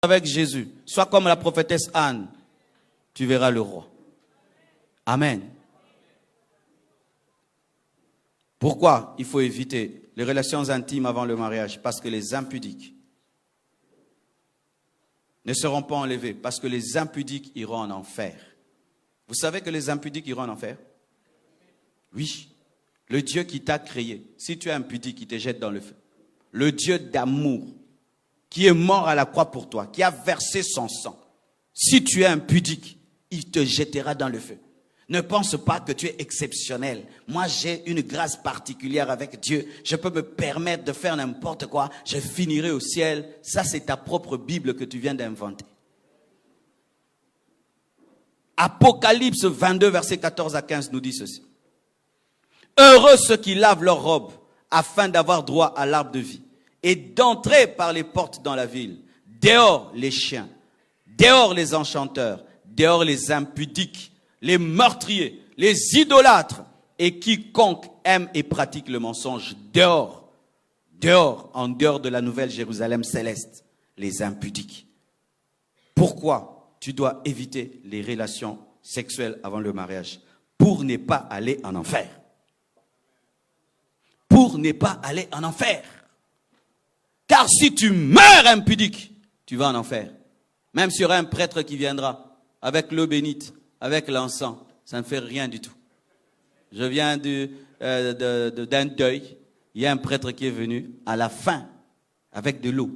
avec Jésus. Sois comme la prophétesse Anne. Tu verras le roi. Amen. Pourquoi il faut éviter les relations intimes avant le mariage? Parce que les impudiques ne seront pas enlevés. Parce que les impudiques iront en enfer. Vous savez que les impudiques iront en enfer? Oui. Le Dieu qui t'a créé, si tu es impudique, il te jette dans le feu. Le Dieu d'amour, qui est mort à la croix pour toi, qui a versé son sang. Si tu es impudique, il te jettera dans le feu. Ne pense pas que tu es exceptionnel. Moi, j'ai une grâce particulière avec Dieu. Je peux me permettre de faire n'importe quoi. Je finirai au ciel. Ça, c'est ta propre Bible que tu viens d'inventer. Apocalypse 22, versets 14 à 15 nous dit ceci. Heureux ceux qui lavent leurs robes afin d'avoir droit à l'arbre de vie et d'entrer par les portes dans la ville. Dehors les chiens, dehors les enchanteurs, dehors les impudiques, les meurtriers, les idolâtres et quiconque aime et pratique le mensonge. Dehors, dehors, en dehors de la nouvelle Jérusalem céleste, les impudiques. Pourquoi tu dois éviter les relations sexuelles avant le mariage? Pour ne pas aller en enfer. Pour ne pas aller en enfer. Car si tu meurs impudique, tu vas en enfer. Même s'il y aura un prêtre qui viendra avec l'eau bénite, avec l'encens, ça ne fait rien du tout. Je viens d'un deuil. Il y a un prêtre qui est venu à la fin avec de l'eau.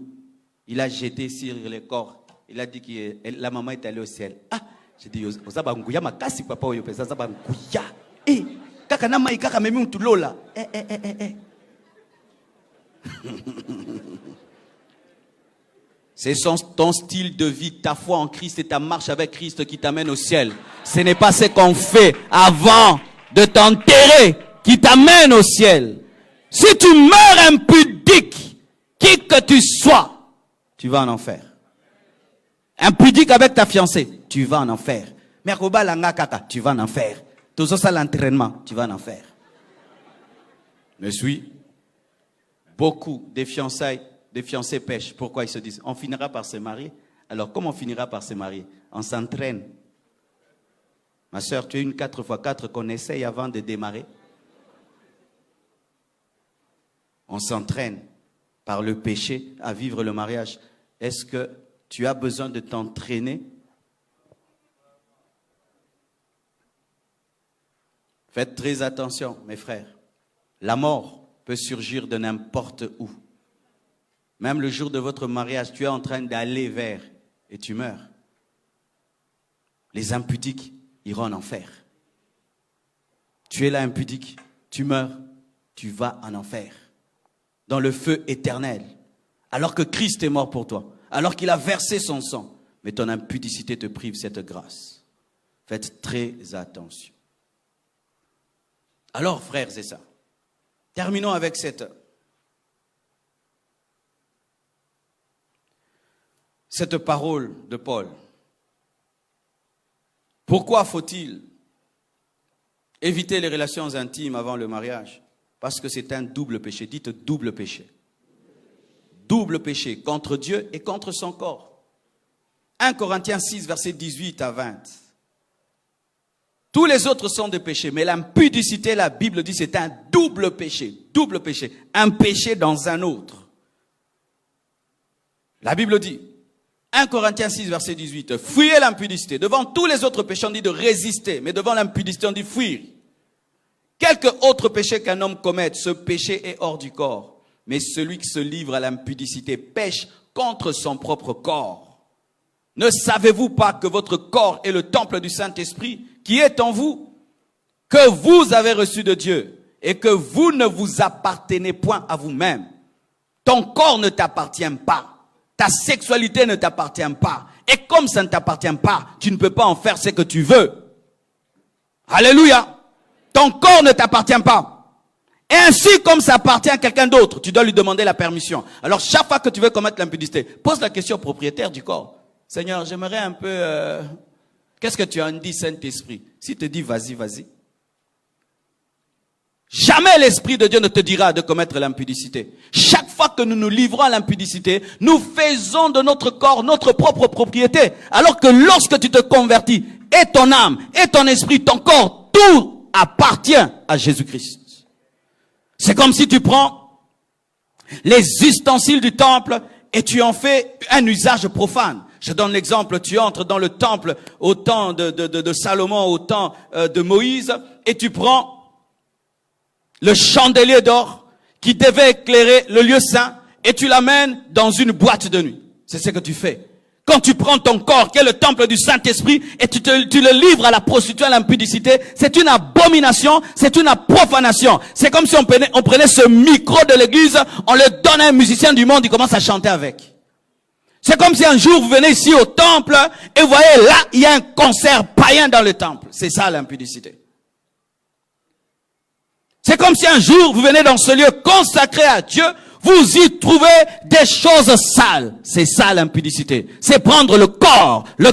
Il a jeté sur les corps. Il a dit que la maman est allée au ciel. Ah, j'ai dit, Ozabangouya makasi papa oyo pesa Ozabangouya. Eh, kaka na mai kaka memi mtulo la. C'est ton style de vie, ta foi en Christ et ta marche avec Christ qui t'amène au ciel. Ce n'est pas ce qu'on fait avant de t'enterrer qui t'amène au ciel. Si tu meurs impudique, qui que tu sois, tu vas en enfer. Impudique avec ta fiancée, tu vas en enfer. Merkoba langa kaka, tu vas en enfer. Tout ça, l'entraînement, tu vas en enfer. Mais oui, beaucoup des fiancés pêchent. Pourquoi ils se disent, on finira par se marier? Alors, comment on finira par se marier? On s'entraîne. Ma soeur, tu es une 4x4 qu'on essaye avant de démarrer. On s'entraîne par le péché à vivre le mariage. Est-ce que tu as besoin de t'entraîner? Faites très attention, mes frères. La mort peut surgir de n'importe où. Même le jour de votre mariage, tu es en train d'aller vers et tu meurs. Les impudiques iront en enfer. Tu es là impudique, tu meurs, tu vas en enfer. Dans le feu éternel. Alors que Christ est mort pour toi. Alors qu'il a versé son sang. Mais ton impudicité te prive cette grâce. Faites très attention. Alors, frères et sœurs, terminons avec cette parole de Paul. Pourquoi faut-il éviter les relations intimes avant le mariage? Parce que c'est un double péché. Dites double péché. Double péché contre Dieu et contre son corps. 1 Corinthiens 6, versets 18 à 20. Tous les autres sont des péchés, mais l'impudicité, la Bible dit, c'est un double péché. Double péché. Un péché dans un autre. La Bible dit, 1 Corinthiens 6, verset 18, fuyez l'impudicité. Devant tous les autres péchés, on dit de résister, mais devant l'impudicité, on dit fuir. Quelque autre péché qu'un homme commette, ce péché est hors du corps. Mais celui qui se livre à l'impudicité pêche contre son propre corps. Ne savez-vous pas que votre corps est le temple du Saint-Esprit qui est en vous, que vous avez reçu de Dieu et que vous ne vous appartenez point à vous-même? Ton corps ne t'appartient pas. Ta sexualité ne t'appartient pas. Et comme ça ne t'appartient pas, tu ne peux pas en faire ce que tu veux. Alléluia. Ton corps ne t'appartient pas. Et ainsi comme ça appartient à quelqu'un d'autre, tu dois lui demander la permission. Alors chaque fois que tu veux commettre l'impudicité, pose la question au propriétaire du corps. Seigneur, j'aimerais un peu... Qu'est-ce que tu en dis, Saint-Esprit? S'il te dit vas-y, vas-y. Jamais l'Esprit de Dieu ne te dira de commettre l'impudicité. Chaque fois que nous nous livrons à l'impudicité, nous faisons de notre corps notre propre propriété. Alors que lorsque tu te convertis, et ton âme, et ton esprit, ton corps, tout appartient à Jésus-Christ. C'est comme si tu prends les ustensiles du temple et tu en fais un usage profane. Je donne l'exemple, tu entres dans le temple au temps de Salomon, au temps de Moïse, et tu prends le chandelier d'or qui devait éclairer le lieu saint et tu l'amènes dans une boîte de nuit. C'est ce que tu fais. Quand tu prends ton corps, qui est le temple du Saint-Esprit, et tu le livres à la prostituée, à l'impudicité, c'est une abomination, c'est une profanation. C'est comme si on prenait ce micro de l'église, on le donne à un musicien du monde, il commence à chanter avec. C'est comme si un jour vous venez ici au temple, et vous voyez là, il y a un concert païen dans le temple. C'est ça l'impudicité. C'est comme si un jour, vous venez dans ce lieu consacré à Dieu, vous y trouvez des choses sales. C'est ça l'impudicité. C'est prendre le corps, le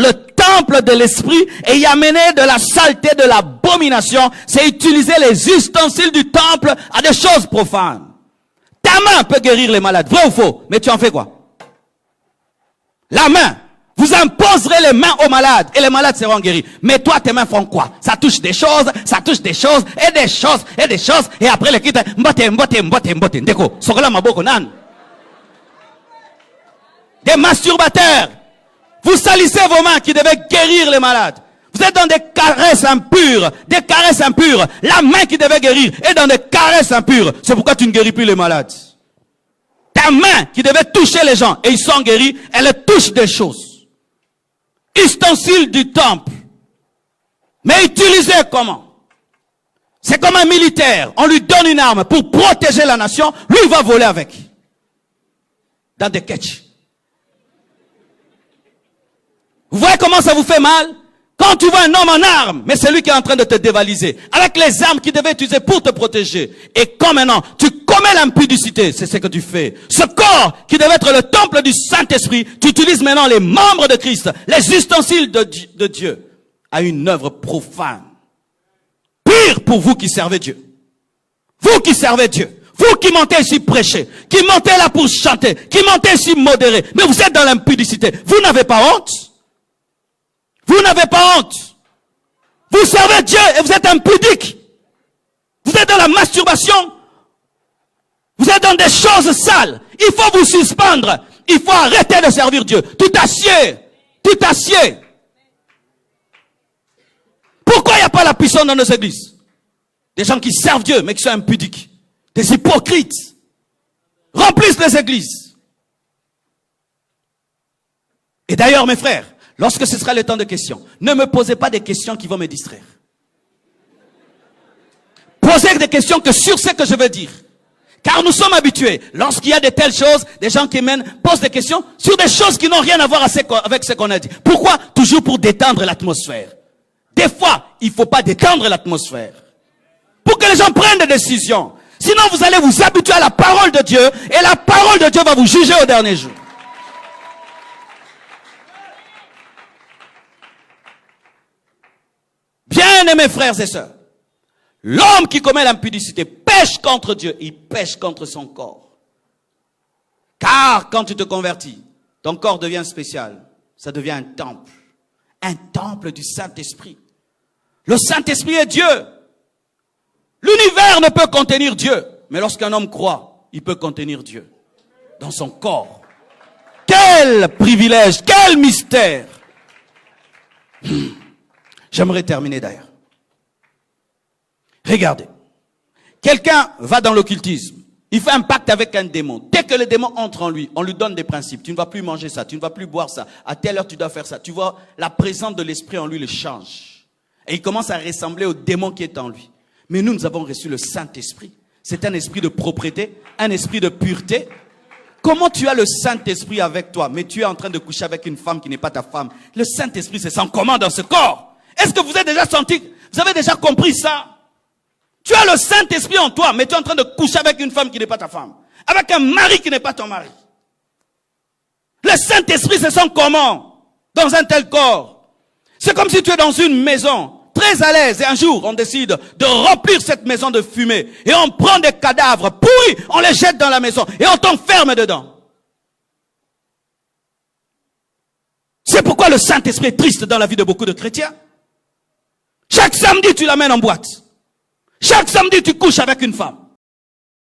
temple de l'esprit et y amener de la saleté, de l'abomination. C'est utiliser les ustensiles du temple à des choses profanes. Ta main peut guérir les malades, vrai ou faux? Mais tu en fais quoi? La main. Vous imposerez les mains aux malades et les malades seront guéris. Mais toi, tes mains font quoi? Ça touche des choses, et des choses, et après les quitte, mbote, ndeko, sokola maboko nan. Des masturbateurs. Vous salissez vos mains qui devaient guérir les malades. Vous êtes dans des caresses impures, La main qui devait guérir est dans des caresses impures. C'est pourquoi tu ne guéris plus les malades. Ta main qui devait toucher les gens et ils sont guéris, elle touche des choses. Ustensile du temple. Mais utilisé comment? C'est comme un militaire. On lui donne une arme pour protéger la nation. Lui, il va voler avec. Dans des catchs. Vous voyez comment ça vous fait mal? Quand tu vois un homme en armes, mais c'est lui qui est en train de te dévaliser. Avec les armes qu'il devait utiliser pour te protéger. Et comme maintenant, tu commets l'impudicité. C'est ce que tu fais. Ce corps qui devait être le temple du Saint-Esprit, tu utilises maintenant les membres de Christ, les ustensiles de Dieu, à une œuvre profane. Pire pour vous qui servez Dieu. Vous qui servez Dieu. Vous qui montez ici prêcher, qui montez là pour chanter, qui montez ici modérer. Mais vous êtes dans l'impudicité. Vous n'avez pas honte? Vous n'avez pas honte. Vous servez Dieu et vous êtes impudique. Vous êtes dans la masturbation. Vous êtes dans des choses sales. Il faut vous suspendre. Il faut arrêter de servir Dieu. Tout acier. Pourquoi il n'y a pas la puissance dans nos églises? Des gens qui servent Dieu mais qui sont impudiques. Des hypocrites. Remplissent les églises. Et d'ailleurs mes frères, lorsque ce sera le temps de questions, ne me posez pas des questions qui vont me distraire. Posez des questions que sur ce que je veux dire. Car nous sommes habitués, lorsqu'il y a de telles choses, des gens qui posent des questions sur des choses qui n'ont rien à voir avec ce qu'on a dit. Pourquoi? Toujours pour détendre l'atmosphère. Des fois, il ne faut pas détendre l'atmosphère. Pour que les gens prennent des décisions. Sinon, vous allez vous habituer à la parole de Dieu, et la parole de Dieu va vous juger au dernier jour. Bien-aimés frères et sœurs, l'homme qui commet l'impudicité pêche contre Dieu, il pêche contre son corps. Car quand tu te convertis, ton corps devient spécial, ça devient un temple du Saint-Esprit. Le Saint-Esprit est Dieu. L'univers ne peut contenir Dieu, mais lorsqu'un homme croit, il peut contenir Dieu dans son corps. Quel privilège, quel mystère. J'aimerais terminer d'ailleurs. Regardez. Quelqu'un va dans l'occultisme. Il fait un pacte avec un démon. Dès que le démon entre en lui, on lui donne des principes. Tu ne vas plus manger ça, tu ne vas plus boire ça. À telle heure, tu dois faire ça. Tu vois, la présence de l'esprit en lui le change. Et il commence à ressembler au démon qui est en lui. Mais nous avons reçu le Saint-Esprit. C'est un esprit de propreté, un esprit de pureté. Comment tu as le Saint-Esprit avec toi, mais tu es en train de coucher avec une femme qui n'est pas ta femme? Le Saint-Esprit se sent comment dans ce corps? Est-ce que vous avez déjà senti, vous avez déjà compris ça? Tu as le Saint-Esprit en toi, mais tu es en train de coucher avec une femme qui n'est pas ta femme. Avec un mari qui n'est pas ton mari. Le Saint-Esprit se sent comment dans un tel corps? C'est comme si tu es dans une maison très à l'aise. Et un jour, on décide de remplir cette maison de fumée. Et on prend des cadavres pourris, on les jette dans la maison et on t'enferme dedans. C'est pourquoi le Saint-Esprit est triste dans la vie de beaucoup de chrétiens. Chaque samedi, tu l'amènes en boîte. Chaque samedi, tu couches avec une femme.